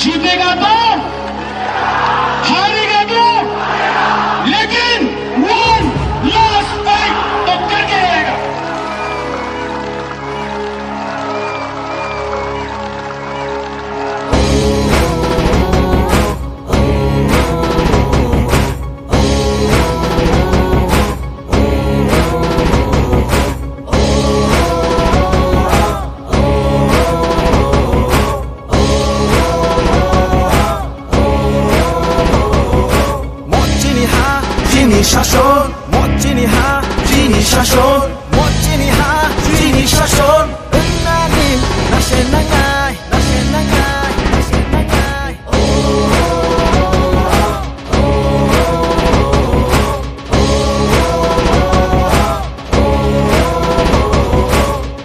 जीतेगा तो हारेगा तो, लेकिन वन लास्ट फाइट तो करके रहेगा। শাসন 멋지니 하지니 শাসন 멋지니 하지니 শাসন 은나님 나신나가이 나신나가이 나신나가이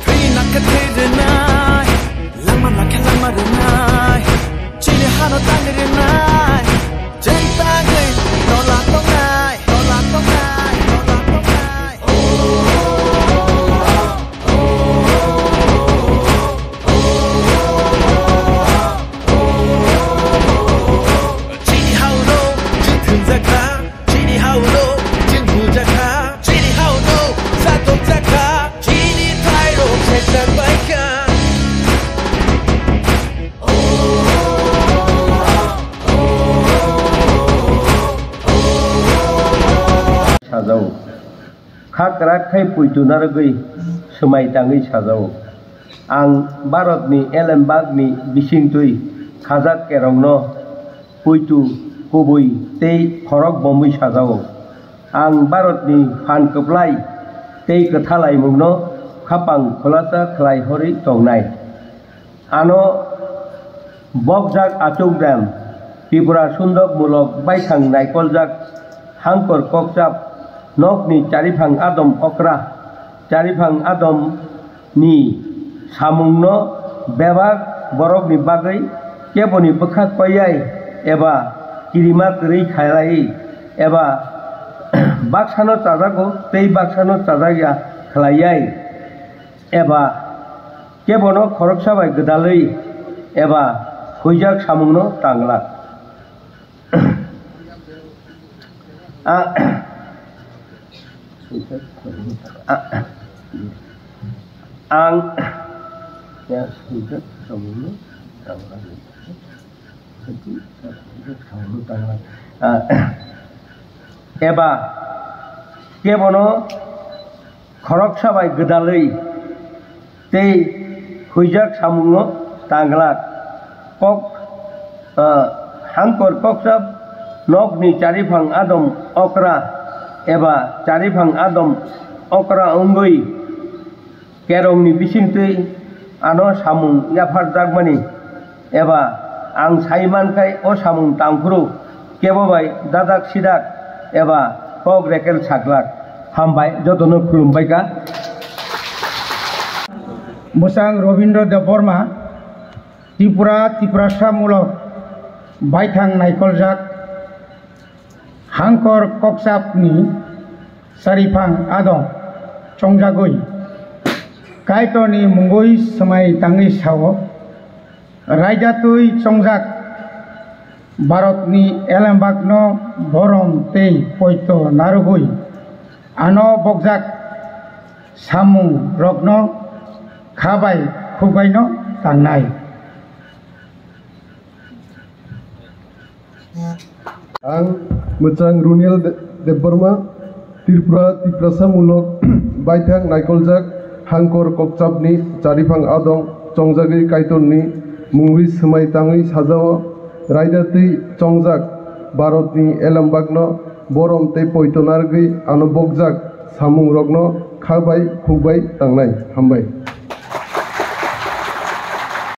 트리나 카테드나이 랑만 라켈랑마르나이 지니 하나 땅그리나이 젠땅을 놀라똥나이 साजाव खाक राखाय पुइतुनारगै समायताङै साजाव आं भारतनि एलेमबागनि बिसिंतुइ खाजाक केरंनो पुइतु कुबुइ तै खरक बमै साजाव आं भारतनि फानकप्लाय तै कथालाय मुंनो खापां खोलासा खलाय हरि तंनाय आनो बकजाक आचौग्राम त्रिपुरा सुन्दक मुलक बायथां नायकलजाक हांकर ककजाब नकनि चारिफां आदम अक्रा चारिफां आदम नि सामुंनो बेबाग बरकनि बागै केबनि बखा कयाय एबा किरिमा करै खालाय एबा बाक्सानो चाजागो तै बाक्सानो चाजागिया खलायै एबा केबनो खरकसाबाय गोदालै एबा हुइजाक सामुंनो तांलाक आं एबा केबनो खरक साबाय गोदालै तै हुइजाक सामुंनो तांलाक कक हांकर ककसाब नकनि चारिफां आदम अक्रा एबा चारिफां आदम अक्रा अंगै केरंनि बिसिंतै आनो सामुं याफार जागमानि एबा आं साइमानखाय अ सामुं तांफुरु केबोबाय दादाक सिदाक एबा कक रेकेल साग्लाक हामबाय जतनो खुलुमबायगा मोसां रवीन्द्र देव बर्मा त्रिपुरासामूलक बायथां नायकलजाक हांकर ककसाबनि सारिफां आदम चंजागै कायतनि मुंगै समायताङै साव रायजातुइ चंजाक भारतनि एलेमबागनो बरम तै पयत नारुगै आनो बकजाक सामुं रग्न खाबाय खुबायनो तांनाय आं मोजां रुनिल देबबर्मा त्रिपुरासामूलक बायथां नायकलजाक हांकर ककसाबनि चारिफां आदम चंजागै कायतननि मुंगै समायताङै साजाव रायजातै चंजाक भारतनि एलेमबागनो बरम तै पयतनारगै आनो बकजाक सामुं रग्न खाबाय खुबाय तांनाय हामबाय।